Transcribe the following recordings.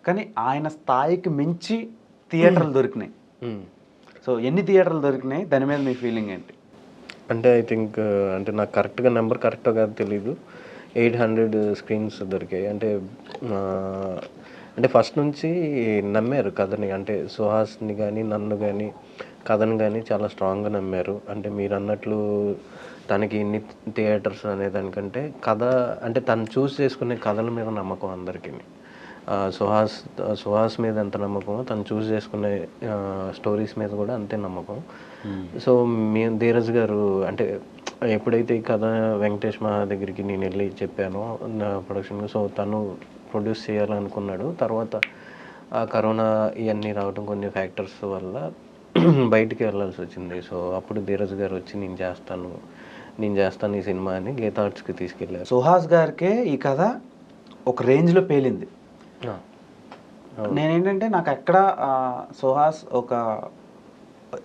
కానీ ఆయన స్థాయికి మించి థియేటర్లు దొరికినాయి. సో ఎన్ని థియేటర్లు దొరికినాయి, దాని మీద మీ ఫీలింగ్ ఏంటి? అంటే ఐ థింక్ అంటే నాకు కరెక్ట్గా నెంబర్ కరెక్ట్గా తెలీదు. 800 స్క్రీన్స్ దొరికాయి. అంటే ఫస్ట్ నుంచి నమ్మారు కథని. అంటే సుహాస్ని కానీ నన్ను కానీ కథను కానీ చాలా స్ట్రాంగ్గా నమ్మారు. అంటే మీరు అన్నట్లు తనకి ఇన్ని థియేటర్స్ అనే దానికంటే కథ అంటే తను చూస్ చేసుకునే కథల మీద నమ్మకం అందరికీ. సుహాస్ మీద ఎంత నమ్మకమో తను చూస్ చేసుకునే స్టోరీస్ మీద కూడా అంతే నమ్మకం. సో మేము ధీరజ్ గారు అంటే ఎప్పుడైతే ఈ కథ వెంకటేష్ మా దగ్గరికి నేను వెళ్ళి చెప్పానో నా ప్రొడక్షన్కి, సో తను ప్రొడ్యూస్ చేయాలనుకున్నాడు. తర్వాత కరోనా ఇవన్నీ రావడం కొన్ని ఫ్యాక్టర్స్ వల్ల బయటికి వెళ్ళాల్సి వచ్చింది. సో అప్పుడు ధీరజ్ గారు వచ్చి నేను చేస్తాను ఈ సినిమా అని గీతా ఆర్ట్స్కి తీసుకెళ్ళారు. సుహాస్ గారికే ఈ కథ ఒక రేంజ్లో పేలింది. నేనేంటంటే నాకు ఎక్కడ సుహాస్ ఒక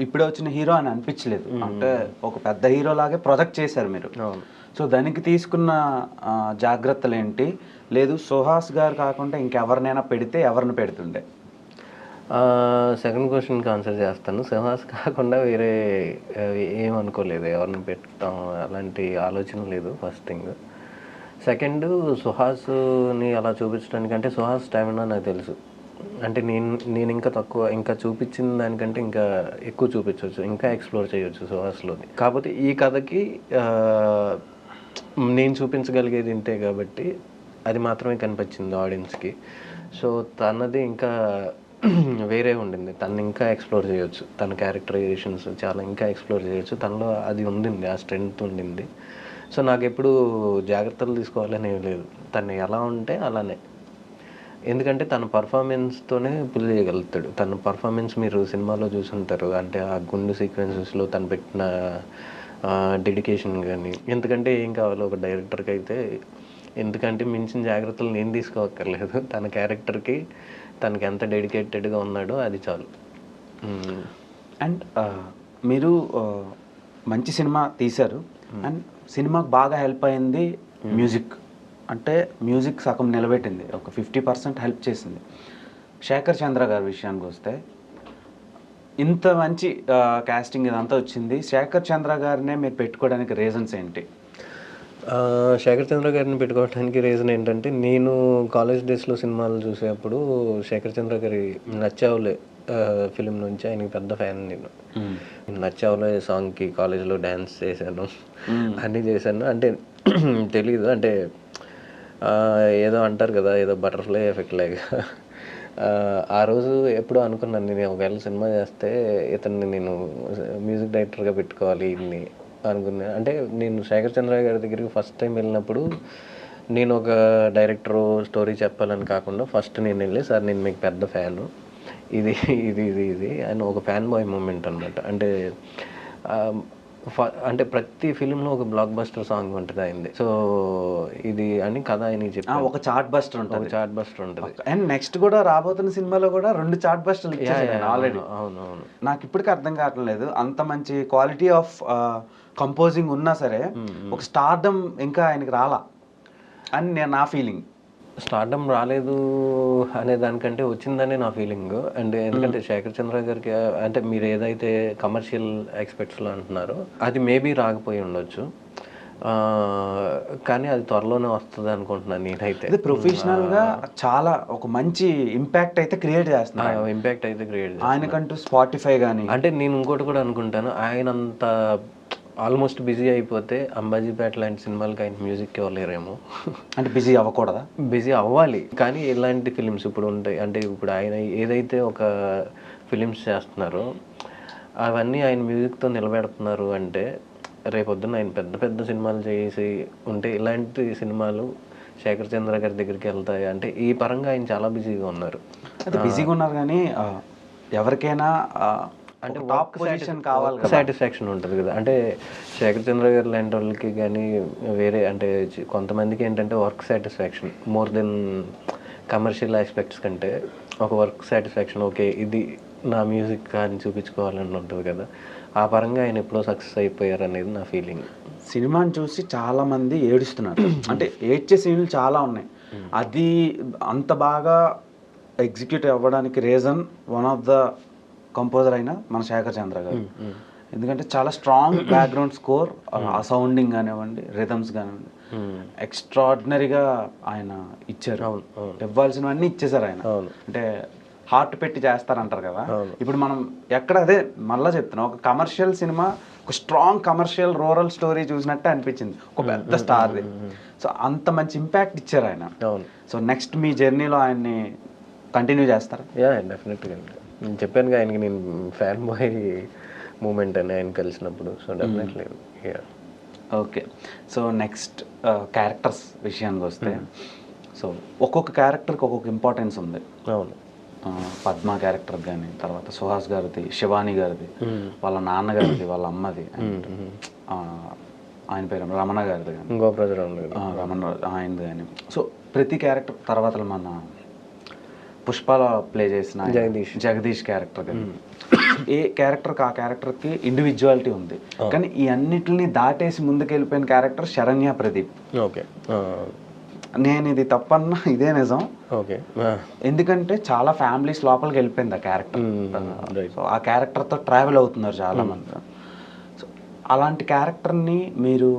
ఇప్పుడే వచ్చిన హీరో అని అనిపించలేదు. అంటే ఒక పెద్ద హీరో లాగే ప్రొజెక్ట్ చేశారు మీరు. సో దానికి తీసుకున్న జాగ్రత్తలు ఏంటి? లేదు సుహాస్ గారు కాకుండా ఇంకెవరినైనా పెడితే ఎవరిని పెడుతుండే? సెకండ్ క్వశ్చన్కి ఆన్సర్ చేస్తాను. సుహాస్ కాకుండా వేరే ఏమనుకోలేదు, ఎవరిని పెట్టడం అలాంటి ఆలోచన లేదు ఫస్ట్ థింగ్. సెకండ్, సుహాస్ని అలా చూపించడానికి అంటే సుహాస్ స్టామినా నాకు తెలుసు. అంటే నేను ఇంకా చూపించిన దానికంటే ఇంకా ఎక్కువ చూపించవచ్చు, ఇంకా ఎక్స్ప్లోర్ చేయొచ్చు సుహాస్లోని. కాకపోతే ఈ కథకి నేను చూపించగలిగేది ఇంతే కాబట్టి అది మాత్రమే కనిపించింది ఆడియన్స్కి. సో తనది ఇంకా వేరే ఉండింది, తను ఇంకా ఎక్స్ప్లోర్ చేయొచ్చు, తన క్యారెక్టరైజేషన్స్ చాలా ఇంకా ఎక్స్ప్లోర్ చేయొచ్చు, తనలో అది ఉండింది, ఆ స్ట్రెంగ్త్ ఉండింది. సో నాకు ఎప్పుడు జాగ్రత్తలు తీసుకోవాలని ఏం లేదు, తను ఎలా ఉంటే అలానే. ఎందుకంటే తన పర్ఫార్మెన్స్తోనే పుల్ చేయగలుగుతాడు. తన పర్ఫార్మెన్స్ మీరు సినిమాలో చూసుంటారు. అంటే ఆ గుండు సీక్వెన్సెస్లో తను పెట్టిన డెడికేషన్ కానీ, ఎందుకంటే ఏం కావాలో ఒక డైరెక్టర్కి అయితే ఎందుకంటే మించిన జాగ్రత్తలు నేను తీసుకోవక్కర్లేదు. తన క్యారెక్టర్కి తనకి ఎంత డెడికేటెడ్గా ఉన్నాడో అది చాలు. అండ్ మీరు మంచి సినిమా తీశారు. అండ్ సినిమాకి బాగా హెల్ప్ అయింది మ్యూజిక్. అంటే మ్యూజిక్ సగం నిలబెట్టింది, ఒక 50% హెల్ప్ చేసింది. శేఖర్ చంద్ర గారి విషయానికి వస్తే ఇంత మంచి కాస్టింగ్ ఇదంతా వచ్చింది. శేఖర్ చంద్ర గారినే మీరు పెట్టుకోవడానికి రీజన్స్ ఏంటి? శేఖర్ చంద్ర గారిని పెట్టుకోవడానికి రీజన్ ఏంటంటే, నేను కాలేజ్ డేస్లో సినిమాలు చూసేటప్పుడు శేఖర్ చంద్ర గారి నచ్చావులే ఫిలిం నుంచి ఆయనకి పెద్ద ఫ్యాన్. నేను నచ్చావులే సాంగ్కి కాలేజ్లో డ్యాన్స్ చేశాను, అన్నీ చేశాను. అంటే తెలీదు, అంటే ఏదో అంటారు కదా, ఏదో బటర్ఫ్లై ఎఫెక్ట్ లాగా. ఆ రోజు ఎప్పుడో అనుకున్నాను, నేను ఒకవేళ సినిమా చేస్తే ఇతన్ని నేను మ్యూజిక్ డైరెక్టర్గా పెట్టుకోవాలి ఇన్ని అనుకున్నాను. అంటే నేను శేఖర్ చంద్ర గారి దగ్గరికి ఫస్ట్ టైం వెళ్ళినప్పుడు నేను ఒక డైరెక్టరు స్టోరీ చెప్పాలని కాకుండా ఫస్ట్ నేను వెళ్ళి, సార్ నేను మీకు పెద్ద ఫ్యాను, ఇది ఇది ఇది ఇది అని ఒక ఫ్యాన్ బాయ్ మూమెంట్ అనమాట. అంటే ప్రతి ఫిలింలో ఒక బ్లాక్ బస్టర్ సాంగ్ ఉంటుంది అయింది. సో ఇది అని కథ ఆయన చెప్పి ఒక చార్ట్ బస్టర్ ఉంటుంది, అండ్ నెక్స్ట్ కూడా రాబోతున్న సినిమాలో కూడా 2 చార్ట్ బస్టర్లు ఆల్రెడీ. అవునవును, నాకు ఇప్పటికీ అర్థం కావట్లేదు, అంత మంచి క్వాలిటీ ఆఫ్ కంపోజింగ్ ఉన్నా సరే ఒక స్టార్డమ్ ఇంకా ఆయనకి రాలా అని నా ఫీలింగ్. స్టార్డమ్ రాలేదు అనే దానికంటే వచ్చిందనే నా ఫీలింగ్. అండ్ ఎందుకంటే శేఖర్ చంద్ర గారికి అంటే మీరు ఏదైతే కమర్షియల్ ఎక్స్పెక్ట్స్లో అంటున్నారో అది మేబీ రాకపోయి ఉండొచ్చు, కానీ అది త్వరలోనే వస్తుంది అనుకుంటున్నాను నేనైతే. ప్రొఫెషనల్గా చాలా ఒక మంచి ఇంపాక్ట్ అయితే క్రియేట్ చేస్తున్నారు. ఇంపాక్ట్ అయితే క్రియేట్ ఆయనకంటూ స్పాటిఫై కానీ. అంటే నేను ఇంకోటి కూడా అనుకుంటాను, ఆయన అంత ఆల్మోస్ట్ బిజీ అయిపోతే అంబాజీపేట లాంటి సినిమాలకి ఆయన మ్యూజిక్ ఇవ్వలేరేమో. అంటే బిజీ అవ్వకూడదా? బిజీ అవ్వాలి, కానీ ఇలాంటి ఫిలిమ్స్ ఇప్పుడు ఉంటాయి. అంటే ఇప్పుడు ఆయన ఏదైతే ఒక ఫిలిమ్స్ చేస్తున్నారో అవన్నీ ఆయన మ్యూజిక్తో నిలబెడుతున్నారు అంటే రేపొద్దున ఆయన పెద్ద పెద్ద సినిమాలు చేసి ఉంటే ఇలాంటి సినిమాలు శేఖర్ చంద్ర గారి దగ్గరికి వెళ్తాయి. అంటే ఈ పరంగా ఆయన చాలా బిజీగా ఉన్నారు. అయితే బిజీగా ఉన్నారు, కానీ ఎవరికైనా అంటే టాప్ పొజిషన్ కావాలి, సాటిస్ఫాక్షన్ ఉంటుంది కదా. అంటే శేఖర్ చంద్ర గారు లాంటి వాళ్ళకి కానీ వేరే అంటే కొంతమందికి ఏంటంటే work satisfaction more than commercial aspects కంటే ఒక వర్క్ సాటిస్ఫాక్షన్, ఓకే ఇది నా మ్యూజిక్ కానీ చూపించుకోవాలని ఉంటుంది కదా. ఆ పరంగా ఆయన ఎప్పుడో సక్సెస్ అయిపోయారు అనేది నా ఫీలింగ్. సినిమాని చూసి చాలామంది ఏడుస్తున్నారు, అంటే ఏడ్చే సీన్లు చాలా ఉన్నాయి. అది అంత బాగా ఎగ్జిక్యూట్ అవ్వడానికి reason one of the composer అయిన మన శేఖర్ చంద్ర గారు. ఎందుకంటే చాలా స్ట్రాంగ్ బ్యాక్గ్రౌండ్ స్కోర్, ఆ సౌండింగ్ కానివ్వండి, రిథమ్స్ కానివ్వండి, ఎక్స్ట్రాడినరీగా ఆయన ఇచ్చారు. ఇవ్వాల్సినవన్నీ ఇచ్చేసారు ఆయన. అంటే హార్ట్ పెట్టి చేస్తారంటారు కదా. ఇప్పుడు మనం ఎక్కడ అదే మళ్ళీ చెప్తున్నాం, ఒక కమర్షియల్ సినిమా, ఒక స్ట్రాంగ్ కమర్షియల్ రూరల్ స్టోరీ చూసినట్టే అనిపించింది ఒక పెద్ద స్టార్ది. సో అంత మంచి ఇంపాక్ట్ ఇచ్చారు ఆయన. సో నెక్స్ట్ మీ జర్నీలో ఆయన్ని కంటిన్యూ చేస్తారు? యా, డెఫినెట్గా. నేను చెప్పాను ఆయనకి నేను ఫ్యాన్ బాయ్ మూమెంట్ అని ఆయన కలిసినప్పుడు. So definitely. Okay. So next characters విషయానికి వస్తే, సో ఒక్కొక్క క్యారెక్టర్కి ఒక్కొక్క ఇంపార్టెన్స్ ఉంది. అవును. పద్మ క్యారెక్టర్ కానీ, తర్వాత సుహాస్ గారిది, శివాని గారిది, వాళ్ళ నాన్నగారిది, వాళ్ళ అమ్మది, ఆయన పేరు రమణ గారిది కానీ, రమణ ఆయనది కానీ. సో ప్రతి క్యారెక్టర్ తర్వాత మన పుష్పలో ప్లే చేసిన జగదీష్ క్యారెక్టర్ కానీ, ఏ క్యారెక్టర్కి ఆ క్యారెక్టర్కి ఇండివిజువాలిటీ ఉంది. కానీ ఈ అన్నిటిని దాటేసి ముందుకెళ్ళిపోయిన క్యారెక్టర్ శరణ్య ప్రదీప్. ఓకే. నేను ఇది తప్పన్నా ఇదే నిజం. ఓకే. ఎందుకంటే చాలా ఫ్యామిలీస్ లోపలికి వెళ్ళిపోయింది ఆ క్యారెక్టర్. సో ఆ క్యారెక్టర్తో ట్రావెల్ అవుతున్నారు చాలా మంది. సో అలాంటి క్యారెక్టర్ని మీరు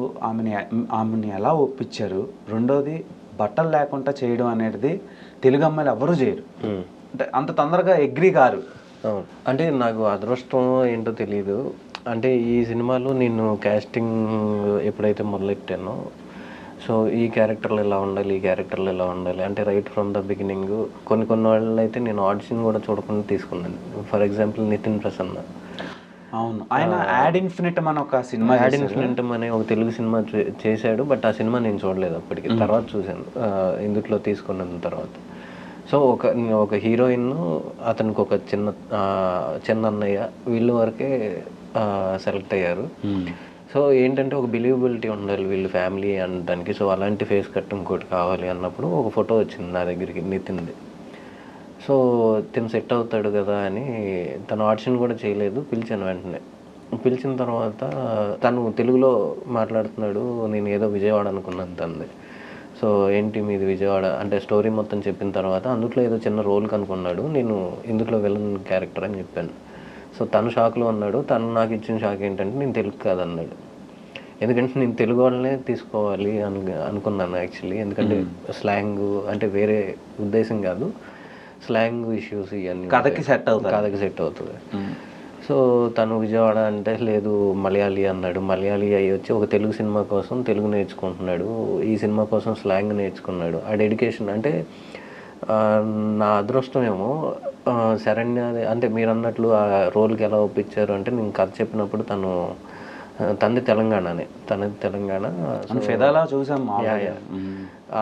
ఆమెని ఎలా ఒప్పించారు? రెండోది, బట్టలు లేకుండా చేయడం అనేది తెలుగు అమ్మాయిలు ఎవరూ చేయరు, అంటే అంత తొందరగా అగ్రీ కారు. అంటే నాకు అదృష్టం ఏంటో తెలియదు. అంటే ఈ సినిమాలో నేను కాస్టింగ్ ఎప్పుడైతే మొదలెట్టానో, సో ఈ క్యారెక్టర్లు ఎలా ఉండాలి, ఈ క్యారెక్టర్లు ఎలా ఉండాలి అంటే రైట్ ఫ్రమ్ ద బిగినింగ్ కొన్ని వాళ్ళు అయితే నేను ఆడిషన్ కూడా చూడకుండా తీసుకున్నాను. For example Nitin Prasanna. అవును, ఆయన యాడ్ ఇన్ఫినిటమ్ అని ఒక సినిమా, యాడ్ ఇన్ఫినిటమ్ అనే ఒక తెలుగు సినిమా చేశాడు. బట్ ఆ సినిమా నేను చూడలేదు అప్పటికి. తర్వాత చూశాను ఇందులో తీసుకున్న తర్వాత. సో ఒక హీరోయిన్, అతనికి ఒక చిన్న అన్నయ్య, వీళ్ళు వరకే సెలెక్ట్ అయ్యారు. సో ఏంటంటే ఒక బిలీవబిలిటీ ఉండాలి వీళ్ళు ఫ్యామిలీ అనడానికి. సో అలాంటి ఫేస్ కట్ ఇంకోటి కావాలి అన్నప్పుడు ఒక ఫోటో వచ్చింది నా దగ్గరికి నితిన్ది. సో తిను సెట్ అవుతాడు కదా అని తను ఆడిషన్ కూడా చేయలేదు, పిలిచాను వెంటనే. పిలిచిన తర్వాత తను తెలుగులో మాట్లాడుతున్నాడు. నేను ఏదో విజయవాడ అనుకున్నాను తనది. సో ఏంటి మీది విజయవాడ అంటే స్టోరీ మొత్తం చెప్పిన తర్వాత అందులో ఏదో చిన్న రోల్ కనుక్కున్నాడు. నేను ఇందులో విలన్ క్యారెక్టర్ అని చెప్పాను. సో తను షాక్లో ఉన్నాడు. తను నాకు ఇచ్చిన షాక్ ఏంటంటే నేను తెలుగు కాదన్నాడు. ఎందుకంటే నేను తెలుగు వాళ్ళనే తీసుకోవాలి అనుకున్నాను యాక్చువల్లీ. ఎందుకంటే స్లాంగ్ అంటే వేరే ఉద్దేశం కాదు, స్లాంగ్ ఇష్యూస్ ఇవన్నీ కథకి సెట్ అవుతుంది. సో తను విజయవాడ అంటే లేదు మలయాళీ అన్నాడు. మలయాళీ అయ్యి వచ్చి ఒక తెలుగు సినిమా కోసం తెలుగు నేర్చుకుంటున్నాడు, ఈ సినిమా కోసం స్లాంగ్ నేర్చుకున్నాడు. ఆ డెడికేషన్ అంటే నా అదృష్టం ఏమో. శరణ్య అంటే మీరు అన్నట్లు ఆ రోల్కి ఎలా ఒప్పించారు అంటే నేను కథ చెప్పినప్పుడు తనది తెలంగాణనే. ఫెదాలా చూసాం.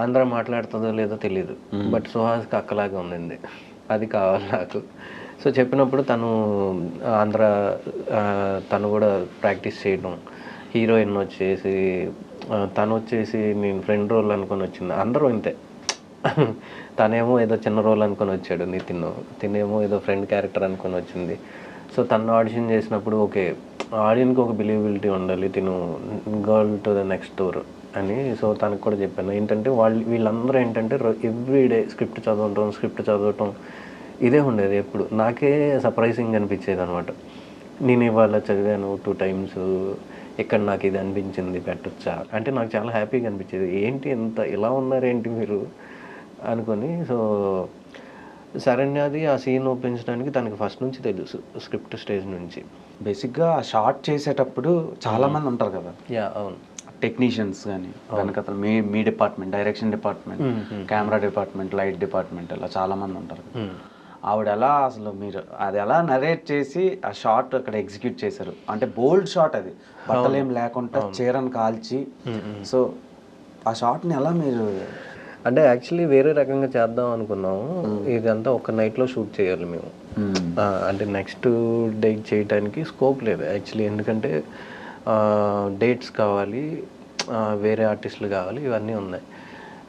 ఆంధ్ర మాట్లాడుతుందో లేదో తెలియదు, బట్ సుహాస్కి అక్కలాగా ఉండింది. అది కావాలి నాకు. సో చెప్పినప్పుడు ఆంధ్ర తను కూడా ప్రాక్టీస్ చేయడం. హీరోయిన్ వచ్చేసి తను వచ్చేసి నేను ఫ్రెండ్ రోల్ అనుకొని వచ్చింది. అందరూ ఇంతే. తనేమో ఏదో చిన్న రోల్ అనుకొని వచ్చాడు తినేమో ఏదో ఫ్రెండ్ క్యారెక్టర్ అనుకొని వచ్చింది. సో తను ఆడిషన్ చేసినప్పుడు ఓకే ఆడియన్కి ఒక బిలీవబిలిటీ ఉండాలి, తిను girl to the next door అని. సో తనకు కూడా చెప్పాను ఏంటంటే వీళ్ళందరూ ఏంటంటే ఎవ్రీడే స్క్రిప్ట్ చదవటం ఇదే ఉండేది ఎప్పుడు. నాకే సర్ప్రైజింగ్ అనిపించేది అనమాట. నేను ఇవాళ చదివాను 2 times, ఇక్కడ నాకు ఇది అనిపించింది పెట్టొచ్చా అంటే నాకు చాలా హ్యాపీగా అనిపించేది. ఏంటి ఎంత ఇలా ఉన్నారేంటి మీరు అనుకొని. సో శరణ్యది ఆ సీన్ ఒప్పించడానికి తనకి ఫస్ట్ నుంచి తెలుసు, స్క్రిప్ట్ స్టేజ్ నుంచి. బేసిక్గా ఆ షార్ట్ చేసేటప్పుడు చాలామంది ఉంటారు కదా. అవును, టెక్నీషియన్స్ కానీ వెనకతలు మీ department, direction department, camera department, light department, ఇలా చాలామంది ఉంటారు. ఆవిడ ఎలా అసలు మీరు అది ఎలా నరేట్ చేసి ఆ షార్ట్ అక్కడ ఎగ్జిక్యూట్ చేశారు అంటే బోల్డ్ షాట్, అది బట్టలేం లేకుండా చీరను కాల్చి. సో ఆ షాట్ని ఎలా మీరు అంటే యాక్చువల్లీ వేరే రకంగా చేద్దాం అనుకున్నాము. ఇదంతా ఒక నైట్లో షూట్ చేయాలి మేము. అంటే నెక్స్ట్ డేట్ చేయడానికి స్కోప్ లేదు యాక్చువల్లీ. ఎందుకంటే డేట్స్ కావాలి, వేరే ఆర్టిస్టులు కావాలి, ఇవన్నీ ఉన్నాయి.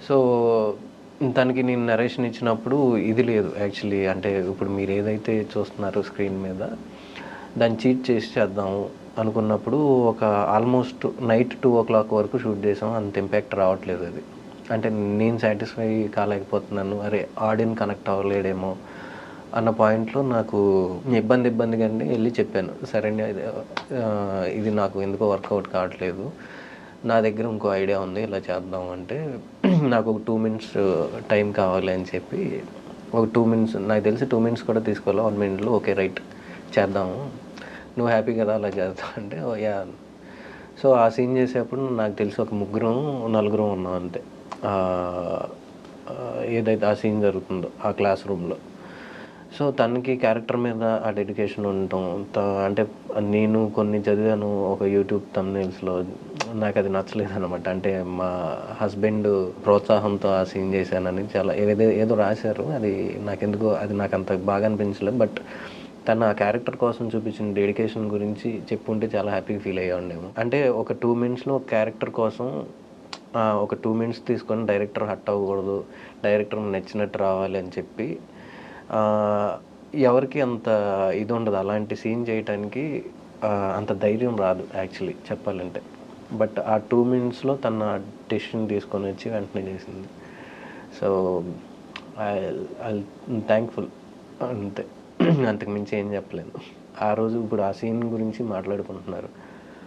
సో తనకి నేను నరేషన్ ఇచ్చినప్పుడు ఇది లేదు యాక్చువల్లీ. అంటే ఇప్పుడు మీరు ఏదైతే చూస్తున్నారో స్క్రీన్ మీద దాన్ని చీట్ చేసి చేద్దాము అనుకున్నప్పుడు ఒక ఆల్మోస్ట్ నైట్ 2 o'clock వరకు షూట్ చేసాం. అంత ఇంపాక్ట్ రావట్లేదు అది. అంటే నేను సాటిస్ఫై కాలేకపోతున్నాను, అరే ఆడియన్ కనెక్ట్ అవ్వలేడేమో అన్న పాయింట్లో నాకు ఇబ్బందిగా అండి వెళ్ళి చెప్పాను, సరే అండి ఇది నాకు ఎందుకో వర్కౌట్ కావట్లేదు, నా దగ్గర ఇంకో ఐడియా ఉంది, ఇలా చేద్దాం అంటే నాకు ఒక 2 minutes టైం కావాలి అని చెప్పి, ఒక 2 minutes, నాకు తెలిసి 2 minutes కూడా తీసుకోవాలి, 1 minuteలో ఓకే రైట్ చేద్దాము, నువ్వు హ్యాపీ కదా అలా చేద్దాం అంటే యా. సో ఆ సీన్ చేసేప్పుడు నాకు తెలిసి ఒక 3-4 ఉన్నాం అంతే, ఏదైతే ఆ సీన్ జరుగుతుందో ఆ క్లాస్ రూమ్లో. సో తనకి క్యారెక్టర్ మీద ఆ డెడికేషన్ ఉండటం, అంటే నేను కొన్ని చదివాను ఒక యూట్యూబ్ థంబ్నెయిల్స్లో, నాకు అది నచ్చలేదు అనమాట. అంటే మా హస్బెండ్ ప్రోత్సాహంతో ఆ సీన్ చేశానని చాలా ఏదో రాశారు, అది నాకెందుకో అది నాకు అంత బాగా అనిపించలేదు. బట్ తను ఆ క్యారెక్టర్ కోసం చూపించిన డెడికేషన్ గురించి చెప్పుంటే చాలా హ్యాపీగా ఫీల్ అయ్యాను. అంటే ఒక 2 minutesలో ఒక క్యారెక్టర్ కోసం ఒక 2 minutes తీసుకొని డైరెక్టర్ హట్ అవ్వకూడదు, డైరెక్టర్ నచ్చినట్టు రావాలి అని చెప్పి ఎవరికి అంత ఇది ఉండదు, అలాంటి సీన్ చేయటానికి అంత ధైర్యం రాదు యాక్చువల్లీ చెప్పాలంటే. బట్ ఆ 2 minutesలో తన డెసిషన్ తీసుకొని వచ్చి వెంటనే చేసింది. సో ఐ థ్యాంక్ఫుల్ అంతే, అంతకు మించి ఏం చెప్పలేను. ఆ రోజు ఇప్పుడు ఆ సీన్ గురించి మాట్లాడుకుంటున్నారు.